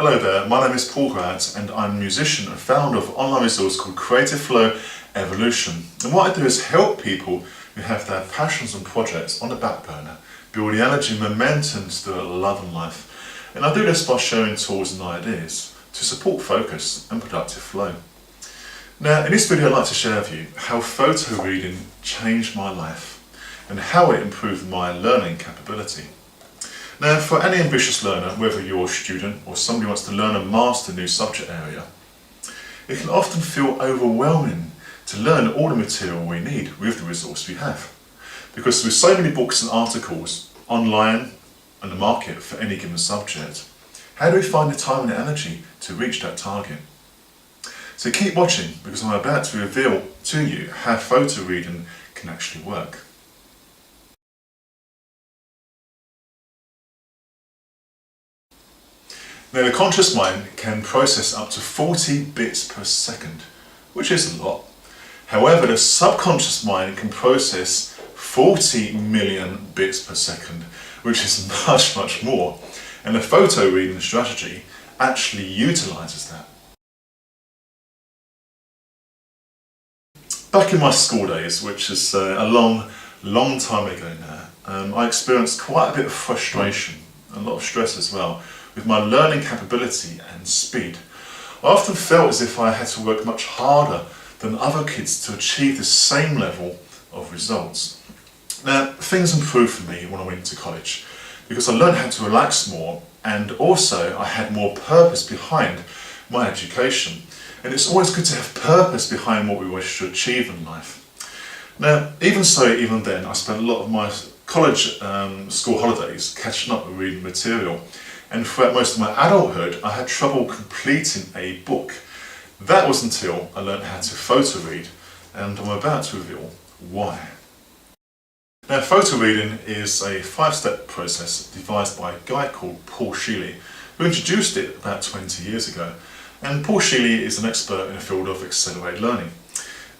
Hello there, my name is Paul Grant and I'm a musician and founder of an online resource called Creativeflowevolution. And what I do is help people who have their passions and projects on the back burner build the energy and momentum to do a love and life. And I do this by sharing tools and ideas to support focus and productive flow. Now in this video I'd like to share with you how photo reading changed my life and how it improved my learning capability. Now, for any ambitious learner, whether you're a student or somebody who wants to learn and master a new subject area, it can often feel overwhelming to learn all the material we need with the resource we have. Because with so many books and articles online and the market for any given subject, how do we find the time and the energy to reach that target? So keep watching, because I'm about to reveal to you how photo reading can actually work. Now the conscious mind can process up to 40 bits per second, which is a lot. However, the subconscious mind can process 40 million bits per second, which is much more. And the photo reading strategy actually utilises that. Back in my school days, which is a long time ago now, I experienced quite a bit of frustration, a lot of stress as well, with my learning capability and speed. I often felt as if I had to work much harder than other kids to achieve the same level of results. Now, things improved for me when I went to college because I learned how to relax more, and also I had more purpose behind my education. And it's always good to have purpose behind what we wish to achieve in life. Now, even then, I spent a lot of my college school holidays catching up with reading material. And throughout most of my adulthood, I had trouble completing a book. That was until I learned how to photo read, and I'm about to reveal why. Now, photo reading is a 5-step process devised by a guy called Paul Sheely, who introduced it about 20 years ago. And Paul Sheely is an expert in the field of accelerated learning.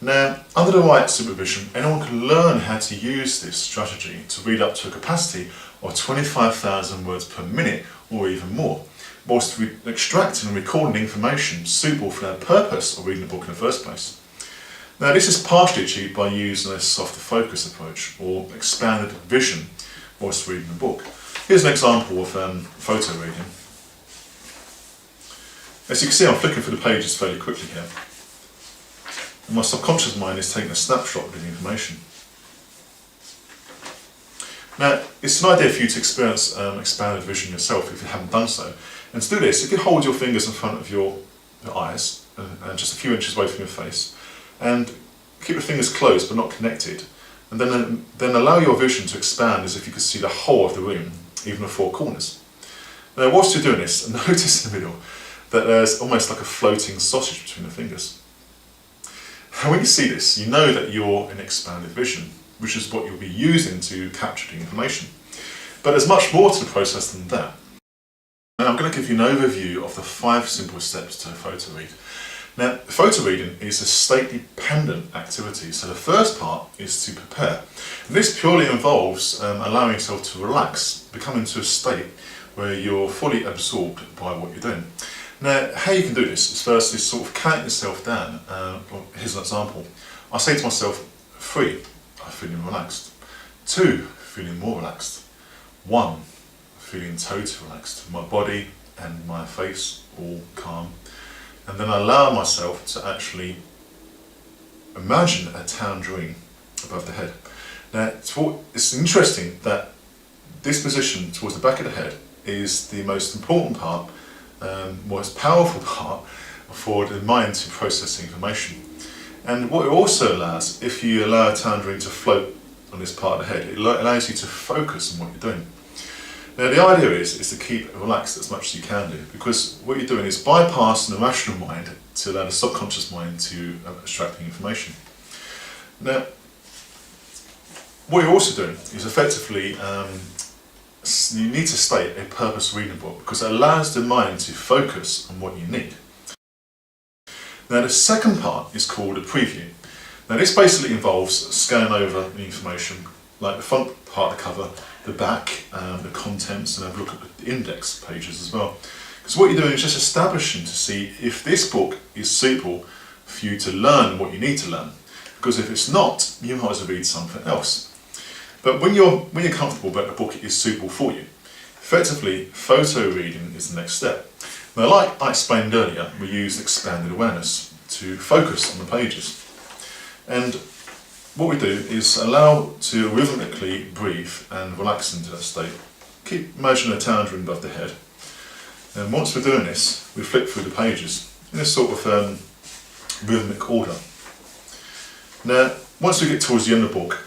Now, under the right supervision, anyone can learn how to use this strategy to read up to a capacity of 25,000 words per minute or even more, whilst extracting and recording information suitable for their purpose of reading the book in the first place. Now, this is partially achieved by using a softer focus approach or expanded vision whilst reading the book. Here's an example of photo reading. As you can see, I'm flicking through the pages fairly quickly here. And my subconscious mind is taking a snapshot of the information. Now, it's an idea for you to experience expanded vision yourself if you haven't done so. And to do this, if you hold your fingers in front of your eyes and just a few inches away from your face, and keep your fingers closed but not connected, and then allow your vision to expand as if you could see the whole of the room, even the four corners. Now, whilst you're doing this, notice in the middle that there's almost like a floating sausage between the fingers. And when you see this, you know that you're in expanded vision, which is what you'll be using to capture the information. But there's much more to the process than that. And I'm going to give you an overview of the 5 simple steps to photo read. Now, photo reading is a state-dependent activity, so the first part is to prepare. And this purely involves allowing yourself to relax, become into a state where you're fully absorbed by what you're doing. Now, how you can do this is firstly sort of count yourself down. Here's an example. I say to myself, 3, I'm feeling relaxed. 2, feeling more relaxed. 1, feeling totally relaxed. My body and my face all calm. And then I allow myself to actually imagine a tangerine above the head. Now, it's interesting that this position towards the back of the head is the most important part, most powerful part for the mind to process information. And what it also allows, if you allow a tangerine to float on this part of the head, it allows you to focus on what you're doing. Now the idea is to keep it relaxed as much as you can do, because what you're doing is bypassing the rational mind to allow the subconscious mind to extract the information. Now, what you're also doing is effectively you need to state a purpose reading book, because it allows the mind to focus on what you need. Now the second part is called a preview. Now this basically involves scanning over the information, like the front part of the cover, the back, the contents, and have a look at the index pages as well. Because what you're doing is just establishing to see if this book is suitable for you to learn what you need to learn. Because if it's not, you might as well read something else. But when you're comfortable that the book is suitable for you, effectively photo reading is the next step. Now, like I explained earlier, we use expanded awareness to focus on the pages. And what we do is allow to rhythmically breathe and relax into that state. Keep imagining a tangerine above the head. And once we're doing this, we flick through the pages in a sort of rhythmic order. Now, once we get towards the end of the book,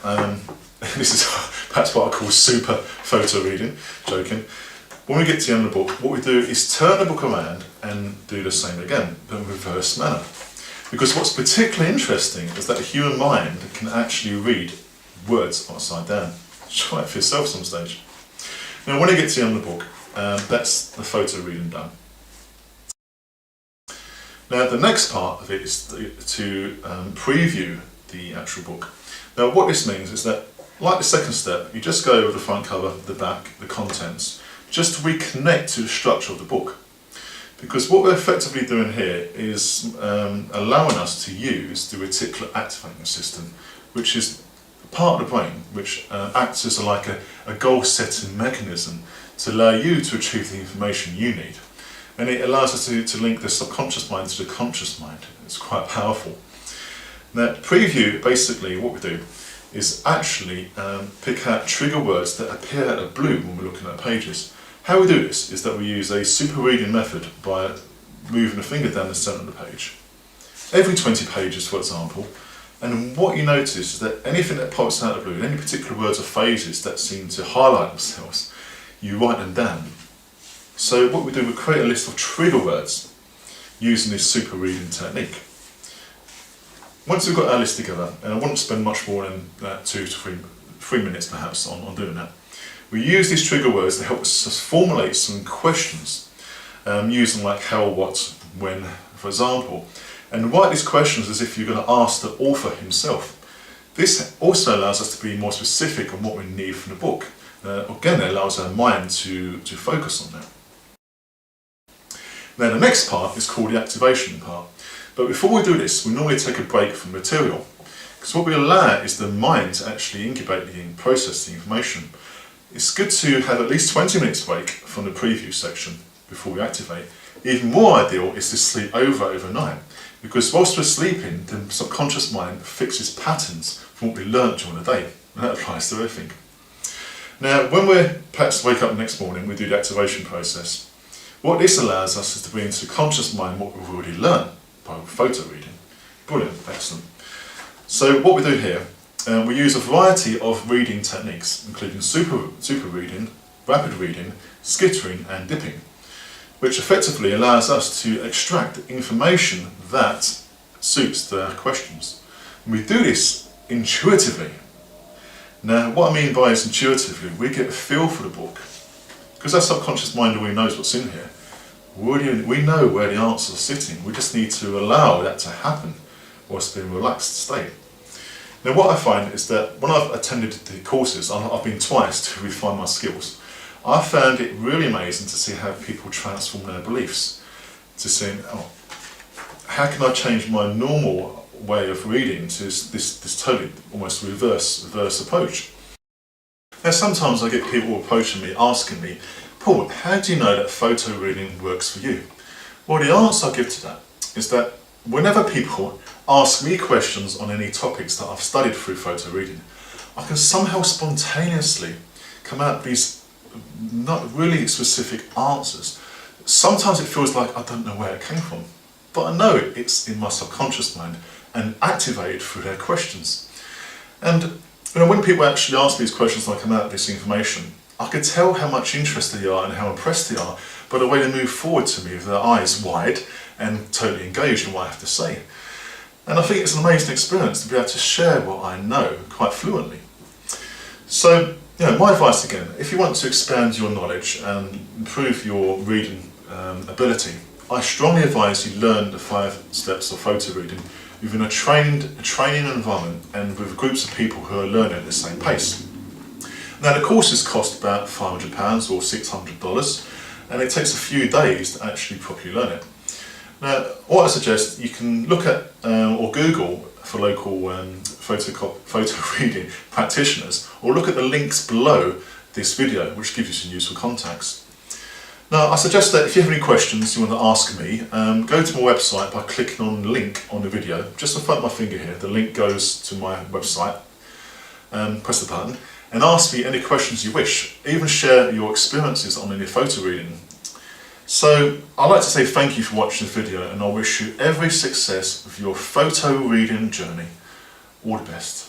this is perhaps what I call super photo reading, joking. When we get to the end of the book, what we do is turn the book around and do the same again, but in a reverse manner. Because what's particularly interesting is that the human mind can actually read words upside down. Try it for yourself some stage. Now, when you get to the end of the book, that's the photo reading done. Now, the next part of it is to preview the actual book. Now, what this means is that, like the second step, you just go over the front cover, the back, the contents, just to reconnect to the structure of the book. Because what we're effectively doing here is allowing us to use the reticular activating system, which is part of the brain which acts as like a goal-setting mechanism to allow you to achieve the information you need. And it allows us to link the subconscious mind to the conscious mind. It's quite powerful. Now, preview, basically what we do is actually pick out trigger words that appear out of blue when we're looking at pages. How we do this is that we use a super reading method by moving a finger down the centre of the page. Every 20 pages, for example, and what you notice is that anything that pops out of blue, any particular words or phrases that seem to highlight themselves, you write them down. So what we do, we create a list of trigger words using this super reading technique. Once we've got our list together, and I wouldn't spend much more than 2 to 3 minutes perhaps on doing that, we use these trigger words to help us formulate some questions, using like how, what, when, for example, and write these questions as if you're going to ask the author himself. This also allows us to be more specific on what we need from the book. Again, it allows our mind to focus on that. Now, the next part is called the activation part. But before we do this, we normally take a break from material. Because what we allow is the mind to actually incubate and process the information. It's good to have at least 20 minutes break from the preview section before we activate. Even more ideal is to sleep overnight. Because whilst we're sleeping, the subconscious mind fixes patterns from what we learnt during the day. And that applies to everything. Now, when we perhaps wake up the next morning, we do the activation process. What this allows us is to bring into the conscious mind what we've already learned by photo reading. Brilliant, excellent. So what we do here, we use a variety of reading techniques, including super reading, rapid reading, skittering and dipping, which effectively allows us to extract information that suits the questions. And we do this intuitively. Now, what I mean by is intuitively, we get a feel for the book. Because our subconscious mind already knows what's in here. We know where the answers are sitting. We just need to allow that to happen whilst in a relaxed state. Now, what I find is that when I've attended the courses, I've been twice to refine my skills, I found it really amazing to see how people transform their beliefs. To see, oh, how can I change my normal way of reading to this totally almost reverse approach. Now, sometimes I get people approaching me asking me, Paul, how do you know that photo reading works for you? Well, the answer I give to that is that whenever people ask me questions on any topics that I've studied through photo reading, I can somehow spontaneously come out with these not really specific answers. Sometimes it feels like I don't know where it came from, but I know it's in my subconscious mind and activated through their questions. And when people actually ask me these questions and I come out with this information, I can tell how much interested they are and how impressed they are by the way they move forward to me with their eyes wide and totally engaged in what I have to say. And I think it's an amazing experience to be able to share what I know quite fluently. So, my advice again, if you want to expand your knowledge and improve your reading ability, I strongly advise you learn the 5 steps of photo reading within a training environment and with groups of people who are learning at the same pace. Now, the courses cost about £500 or $600, and it takes a few days to actually properly learn it. Now, what I suggest, you can look at or Google for local photo reading practitioners, or look at the links below this video, which gives you some useful contacts. Now, I suggest that if you have any questions you want to ask me, go to my website by clicking on the link on the video. Just in front of my finger here, the link goes to my website. Press the button and ask me any questions you wish. Even share your experiences on any photo reading. So, I'd like to say thank you for watching the video, and I wish you every success with your photo reading journey. All the best.